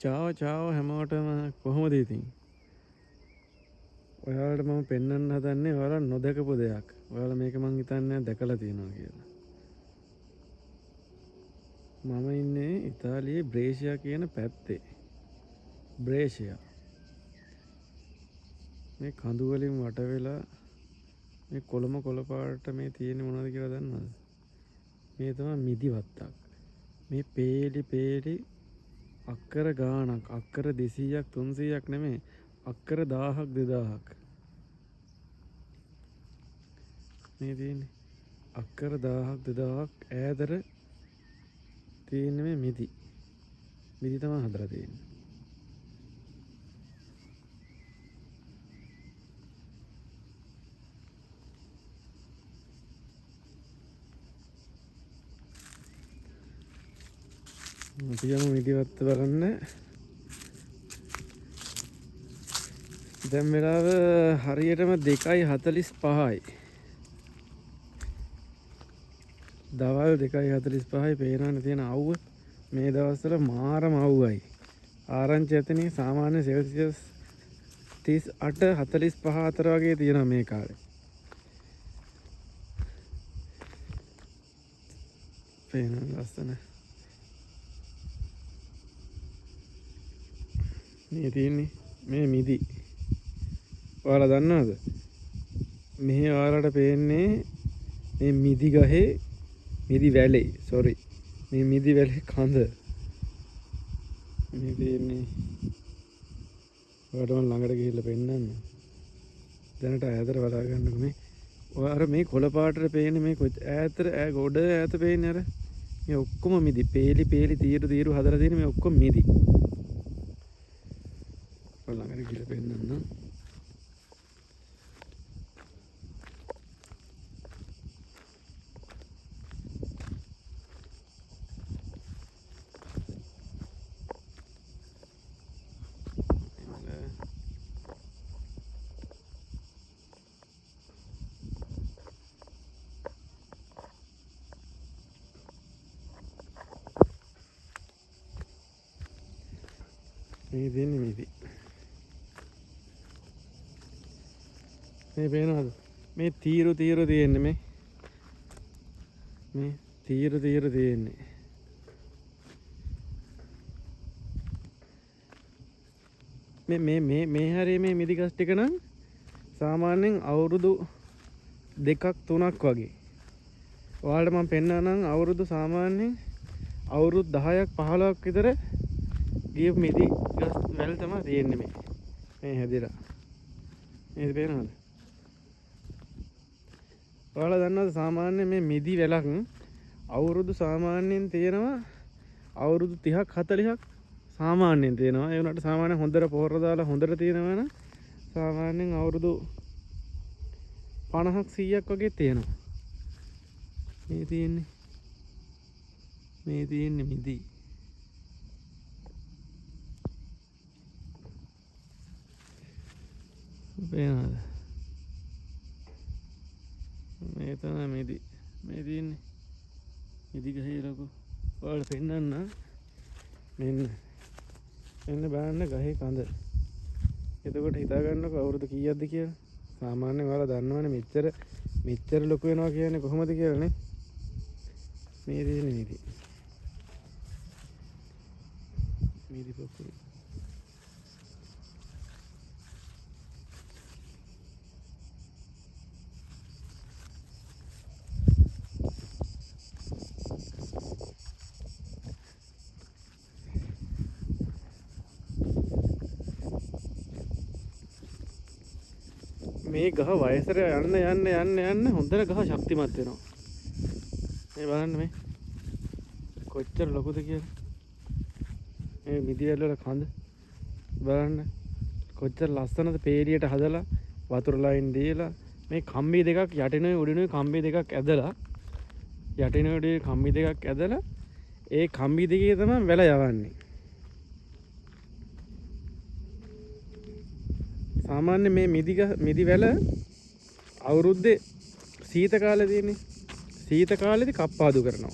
චාව හැමෝටම කොහොමද ඉතින්? ඔයාලට මම පෙන්වන්න හදන්නේ ඔයාලා නොදකපු දෙයක්. ඔයාලා මේක මං හිතන්නේ දැකලා තියෙනවා කියලා. මම ඉන්නේ ඉතාලියේ බ්‍රේෂියා කියන පැත්තේ. බ්‍රේෂියා. මේ කඳු වලින් වට වෙලා මේ කොළ පාට මේ තියෙන්නේ මොනවද කියලා දන්නවද? මේ තමයි මිදි වත්තක්. මේ පේලි අක්කර ගාණක් අක්කර 200ක් 300ක් නෙමෙයි අක්කර 1000ක් 2000ක් මේ තියෙන්නේ අක්කර 1000ක් 2000ක් ඈතට තියෙන්නේ මේ මිදි තමයි හදලා තියෙන්නේ. තියමු මිදිවත්ත බලන්න. දැන් වෙලාව හරියටම 2:45යි. දවල් 2:45යි. පේනවනේ තියෙන අවුව. මේ දවස්වල මාරම අවුවයි. ආරංචි ඇතනේ සාමාන්‍ය සෙල්සියස් 38 45 අතර වගේ තියෙනවා මේ කාලේ. පේනවද ලස්සන? මේ තියෙන්නේ මේ මිදි. ඔයාලා දන්නවද? මෙහි ඔයාලට පේන්නේ මේ මිදි ගහේ මිදි වැලේ මේ මිදි වැලේ කඳ. මේ තියෙන්නේ ඔයාලට මම ළඟට ගිහිල්ලා පෙන්නන්න. දැනට ඈතට බලා ගන්නකො මේ. ඔයාලා මේ කොළ පාටට පේන්නේ මේ ගොඩ ඈත පේන්නේ අර මේ ඔක්කොම මිදි. පේලි තීරු හදලා තියෙන මේ ඔක්කොම මිදි. ළඟට ගිහිල්ලා පෙන්නන්න. මේ දෙන්නේ මිදි. මේ පේනවද? මේ තීරු තියෙන්නේ මේ තීරු තියෙන්නේ. මේ හැරේ මේ මිදි ගස් ටික නම් සාමාන්‍යයෙන් අවුරුදු 2ක් 3ක් වගේ. ඔයාලට මම පෙන්නන්නම් අවුරුදු සාමාන්‍යයෙන් අවුරුදු 10ක් 15ක් විතර ගිය මිදි ගස් වැල් තමයි තියෙන්නේ මේ හැදිලා. මේ පේනවද? ඔයාලා දන්නවද සාමාන්‍ය මේ මිදි වැලක් අවුරුදු සාමාන්‍යයෙන් තියෙනවා අවුරුදු 30ක් 40ක් සාමාන්‍යයෙන් තියෙනවා. ඒ වුණාට සාමාන්‍යයෙන් හොඳට පොහොර දාලා හොඳට තියෙනවා නම් සාමාන්‍යයෙන් අවුරුදු 50ක් 100ක් වගේ තියෙනවා. මේ තියෙන්නේ මිදි. පේනවද? මේ තමයි මිදි. මේ තියෙන්නේ මිදි ගහේ ලොකු. ඔයාලට පෙන්නන්න. මෙන්න බලන්න ගහේ කඳ. එතකොට හිතා ගන්නකො අවුරුදු කීයක්ද කියලා. සාමාන්‍යයෙන් ඔයාලා දන්නවනේ මෙච්චර ලොකු වෙනවා කියන්නේ කොහොමද කියලා නේ. මේ තියෙන්නේ මිදි පොකුරු. මේ ගහ වයසට යන්න හොඳට ගහ ශක්තිමත් වෙනවා. මේ බලන්න මේ කොච්චර ලොකුද කියලා. මේ මිදි වැල් වල කඳ බලන්න කොච්චර ලස්සනද. පේලියට හදලා වතුර ලයින් දීලා මේ කම්බි දෙකක් යටිනුයි උඩිනුයි කම්බි දෙකක් ඇදලා ඒ කම්බි දෙකේ තමයි වැල යවන්නේ. සාමාන්‍ය මේ මිදි වැල අවුරුද්දේ සීත කාලේ තියෙන්නේ. සීත කාලෙදි කප්පාදු කරනවා.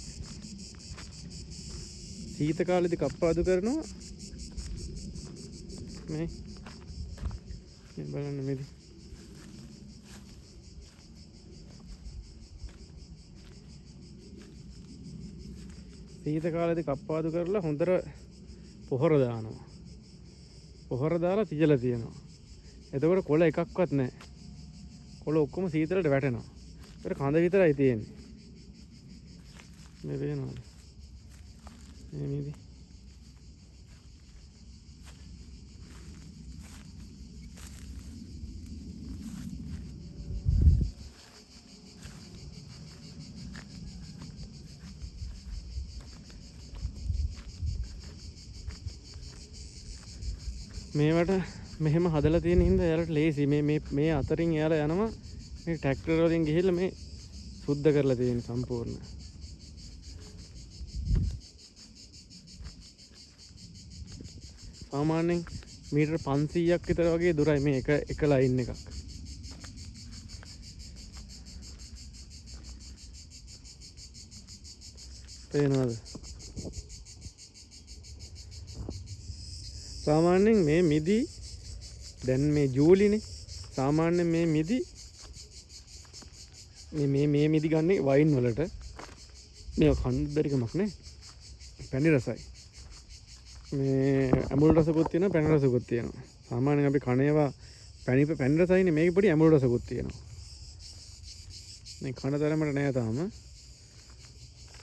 මේ බලන්න මෙදි. සීත කාලේදී කප්පාදු කරලා හොඳට පොහොර දානවා. පොහොර දාලා තියලා තියෙනවා. එතකොට කොළ එකක්වත් නැහැ. කොළ ඔක්කොම සීතලට වැටෙනවා. ඒකට කඳ විතරයි තියෙන්නේ. මේ වෙනවද? මේ මිදි. මේවට මෙහෙම හදලා තියෙන හින්දා එයාලට ලේසි. මේ අතරින් එයාලා යනවා මේ ට්‍රැක්ටර් වලින් ගිහිල්ලා මේ සුද්ධ කරලා තියෙන සම්පූර්ණ. සාමාන්‍යයෙන් මීටර 500ක් විතර වගේ දුරයි මේ එක ලයින් එකක්. පේනවද? සාමාන්‍යයෙන් මේ මිදි දැන් මේ ජූලිනේ. සාමාන්‍යයෙන් මේ මිදි මේ මිදි ගන්නේ වයින් වලට. මේක කන්දරිකමක් නේ. පැණි රසයි. මේ ඇඹුල් රසකුත් තියෙනවා, පැණි රසකුත් තියෙනවා. සාමාන්‍යයෙන් අපි කන ඒවා පැණි රසයිනේ. මේක පොඩි ඇඹුල් රසකුත් තියෙනවා. මේ කන තරමට නෑ තාම.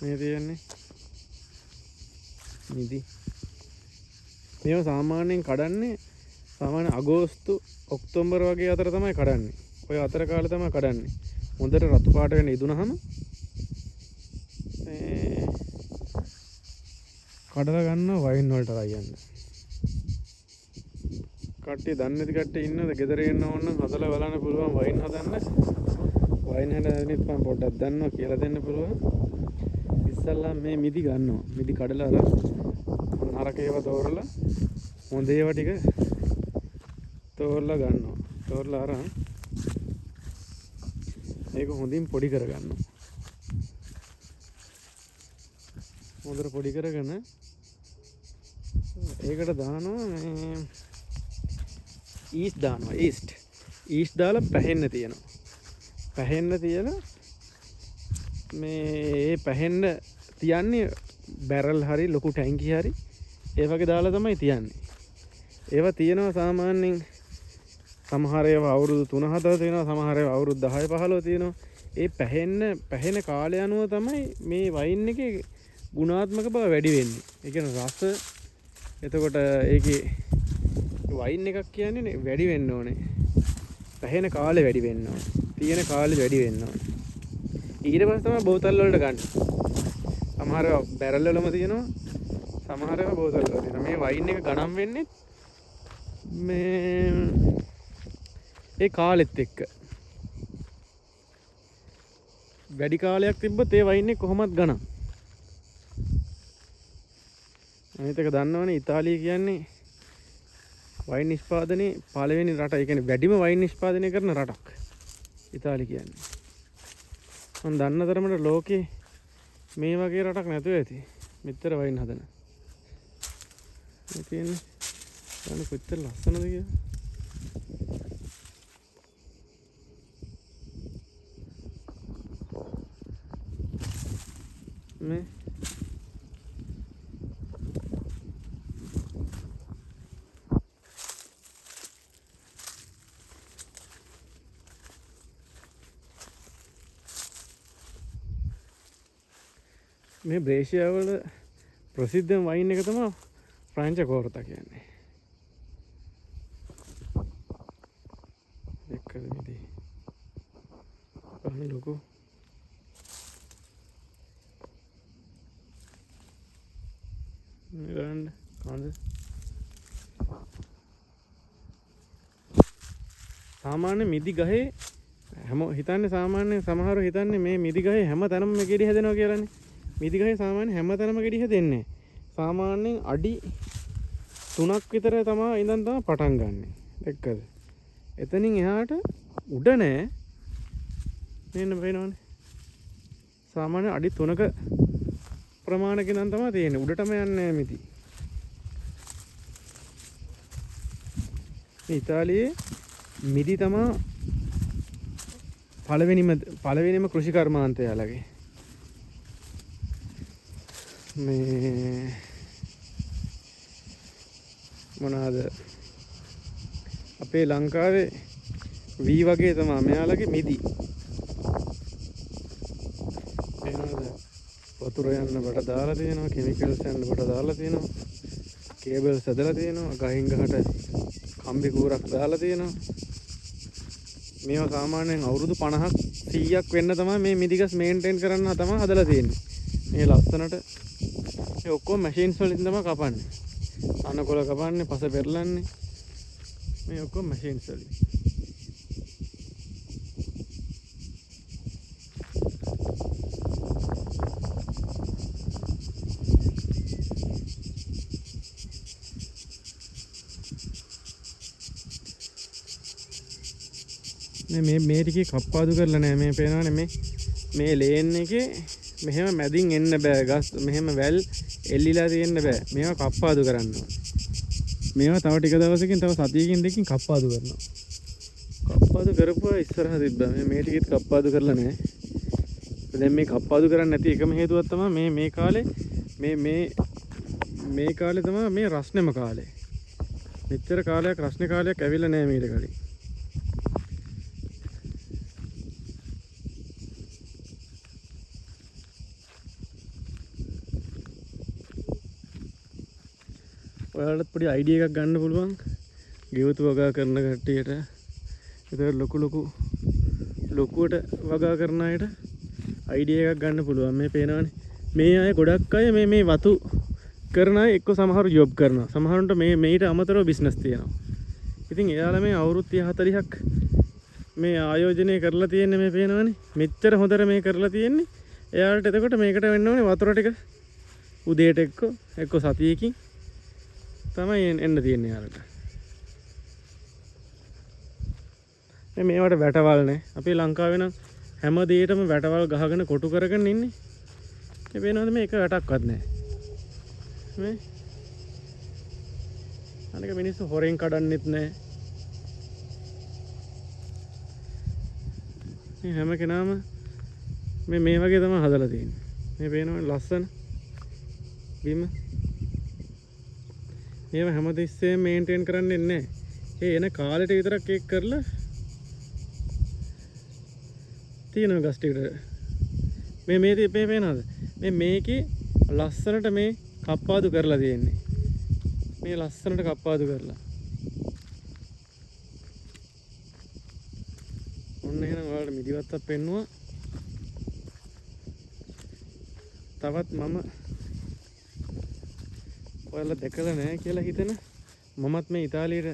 මේ තියෙන්නේ මිදි. මේව සාමාන්‍යයෙන් කඩන්නේ සාමාන්‍ය අගෝස්තු ඔක්තෝබර් වගේ අතර තමයි කඩන්නේ. ඔය අතර කාලේ තමයි කඩන්නේ. හොඳට රතු පාට වෙන ඉදුණහම මේ කඩලා ගන්නවා වයින් වලට අයන්න. කට්ටිය දන්නේ නැති කට්ටිය ඉන්නවද? ගෙදර එන්න ඕන නම් හදලා බලන්න පුළුවන් වයින් හදන්න. වයින් හදන්නත් මම පොඩ්ඩක් දන්නවා කියලා දෙන්න පුළුවන්. ඉස්සල්ලා මේ මිදි ගන්නවා. මිදි කඩලා අර නරක ඒවා තෝරලා හොඳ ඒවා ටික තෝරලා ගන්නවා. තෝරලා අරන් ඒක හොඳින් පොඩි කරගන්නවා. හොඳට පොඩි කරගෙන ඒකට දානවා මේ ඊස්ට් දානවා. ඊස්ට් දාලා පැහෙන්න තියනවා. පැහෙන්න තියලා මේ පැහෙන්න තියන්නේ බැරල් හරි ලොකු ටැංකි හරි ඒ වගේ දාලා තමයි තියන්නේ. ඒවා තියෙනවා සාමාන්‍යයෙන් සමහර ඒවා අවුරුදු 3-4 තියෙනවා, සමහර ඒවා අවුරුදු 10-15 තියෙනවා. ඒ පැහෙන කාලය අනුව තමයි මේ වයින් එකේ ගුණාත්මක බව වැඩි වෙන්නේ. ඒ කියන්නේ රස එතකොට ඒකේ වයින් එකක් කියන්නේ වැඩි වෙන්න ඕනේ. පැහෙන කාලේ වැඩි වෙන්න ඕනේ. තියෙන කාලේ වැඩි වෙන්න ඕනේ. ඊට පස්සේ තමයි බෝතල් වලට ගන්න. සමහර ඒවා බැරල් වලම තියෙනවා. සමහර ඒවා බෝතල් වල තියෙනවා. මේ වයින් එක ගණන් වෙන්නේ මේ ඒ කාලෙත් එක්ක. වැඩි කාලයක් තිබ්බොත් ඒ වයින් එක කොහොමත් ගණන්. අනිත් එක දන්නවනේ ඉතාලිය කියන්නේ වයින් නිෂ්පාදනයේ පළවෙනි රට. ඒ කියන්නේ වැඩිම වයින් නිෂ්පාදනය කරන රටක් ඉතාලිය කියන්නේ. මම දන්න තරමට ලෝකේ මේ වගේ රටක් නැතුව ඇති. මෙච්චර වයින් හදන. මේ තියෙන්නේ ගන්න කොච්චර ලස්සනද කියලා. මේ මේ බ්‍රේෂියාව වල ප්‍රසිද්ධම වයින් එක තමයි ෆ්‍රැන්චිකෝර්තා කියන්නේ. එක්කද මිදි. අනේ ලොකු. ගන්න කඳ. සාමාන්‍ය මිදි ගහේ හැම හිතන්නේ සාමාන්‍ය සමහරව හිතන්නේ මේ මිදි ගහේ හැම තැනම මේ ගෙඩි හැදෙනවා කියලානේ. මිදි ගහේ සාමාන්‍ය හැම තැනම ගෙඩි හැදෙන්නේ. සාමාන්‍යයෙන් අඩි 3ක් විතර තමයි ඉඳන් තමයි පටන් ගන්නෙ. දැක්කද? එතනින් එහාට උඩ නෑ. මෙන්න පේනවනේ. සාමාන්‍ය අඩි 3ක ප්‍රමාණයක ඉඳන් තමයි තියෙන්නේ. උඩටම යන්නේ නෑ මිදි. මේ ඉතාලියේ මිදි තමයි පළවෙනිම කෘෂි කර්මාන්තය යාලගේ. මේ මොනවාද අපේ ලංකාවේ වී වගේ තමයි මෙයාලගේ මිදි. එනවාද වතුර යන්න බඩ දාලා තියෙනවා, කෙමිකල්ස් යන්න බඩ දාලා තියෙනවා, කේබල්ස් ඇදලා තියෙනවා, ගහින් ගහට කම්බි කූරක් දාලා තියෙනවා. මේවා සාමාන්‍යයෙන් අවුරුදු 50ක් 100ක් වෙන්න තමයි මේ මිදිගස් මේන්ටේන් කරන්න තමයි හදලා තියෙන්නේ. මේ ලස්සනට මේ ඔක්කොම මැෂින්ස් වලින් තමයි කපන්නේ. අනකොල කපන්නේ, පස පෙරලන්නේ. මේ ඔක්කොම මැෂින්ස් වලින්. මේ ටිකේ කප්පාදු කරලා නැහැ. මේ පේනවනේ මේ ලේන් එකේ මෙහෙම මැදින් එන්න බෑ. ගස් මෙහෙම වැල් එල්ලිලා තියෙන්න බෑ. මේවා කප්පාදු කරන්න ඕනේ. මේවා තව ටික දවසකින් තව සතියකින් දෙකකින් කප්පාදු කරනවා. කප්පාදු කරපුවා ඉස්සරහ තිබ්බා. මේ ටිකෙත් කප්පාදු කරලා නැහැ. දැන් මේ කප්පාදු කරන්නේ නැති එකම හේතුවක් තමයි මේ කාලේ මේ කාලේ තමයි මේ රස්නෙම කාලේ. මෙච්චර කාලයක් රස්නේ කාලයක් ඇවිල්ලා නැහැ මීට කලින්. ඔයාලට පොඩි අයිඩියා එකක් ගන්න පුළුවන් ගෙවතු වගා කරන කට්ටියට. ඒතර ලොකුවට වගා කරන අයට අයිඩියා එකක් ගන්න පුළුවන්. මේ පේනවනේ මේ අය ගොඩක් අය මේ වතු කරන අය එක්ක සමහරු ජොබ් කරනවා. සමහරුන්ට මේට අමතරව බිස්නස් තියෙනවා. ඉතින් එයාලා මේ අවුරුදු 30 40ක් මේ ආයෝජනය කරලා තියෙන්නේ. මේ පේනවනේ මෙච්චර හොඳට මේ කරලා තියෙන්නේ. එයාලට එතකොට මේකට වෙන්න ඕනේ වතුර ටික උදේට එක්ක සතියකින් තමයි එන්න තියෙන්නේ යාලට. මේවට වැටවල් නේ. අපේ ලංකාවේ නම් හැම දෙයකටම වැටවල් ගහගෙන කොටු කරගෙන ඉන්නේ. මේ වෙනවද මේ එක වැටක්වත් නැහැ. මේ අනික මිනිස්සු හොරෙන් කඩන්නෙත් නැහැ. මේ හැම කෙනාම මේ වගේ තමයි හදලා තියෙන්නේ. මේ පේනවනේ ලස්සන බිම. මේව හැමතිස්සෙම මේන්ටේන් කරන්නේ නැහැ. ඒ එන කාලෙට විතරක් ඒක කරලා තියෙනවා ගස් ටිකට. මේ පේනවද? මේකේ ලස්සනට මේ කප්පාදු කරලා තියෙන්නේ. මේ ලස්සනට කප්පාදු කරලා. ඔන්න එහෙනම් ඔයාලට මිදිවත්තක් පෙන්නුවා. තවත් මම ඔයාලා දැකලා නැහැ කියලා හිතන මමත් මේ ඉතාලියට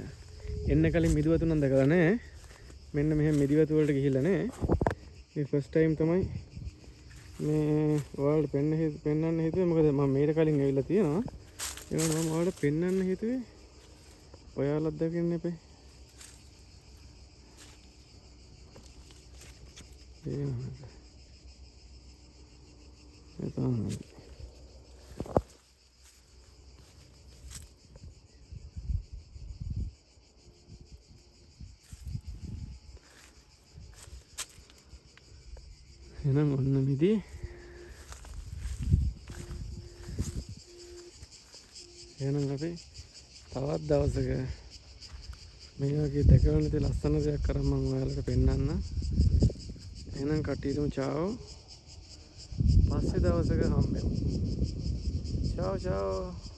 එන්න කලින් මිදිවතු නම් දැකලා නැහැ. මෙන්න මෙහෙම මිදිවතු වලට ගිහිල්ලා නැහැ. මේ ෆස්ට් ටයිම් තමයි මේ ඔයාලට පෙන්වන්න හිතුවේ. මොකද මම මේට කලින් ඇවිල්ලා තියෙනවා. ඒක මම ඔයාලට පෙන්වන්න හිතුවේ. ඔයාලත් දකින්න එපේ. එහෙනම් ඔන්න මිදි එහෙනම් අපි තවත් දවසක මේ වගේ දැකලා නැති ලස්සන දෙයක් කරන් මම ඔයාලට පෙන්නන්න. එහෙනම් කට්ටියටම චාෝ. පස්සේ දවසක හම්බෙමු. චාෝ චාෝ.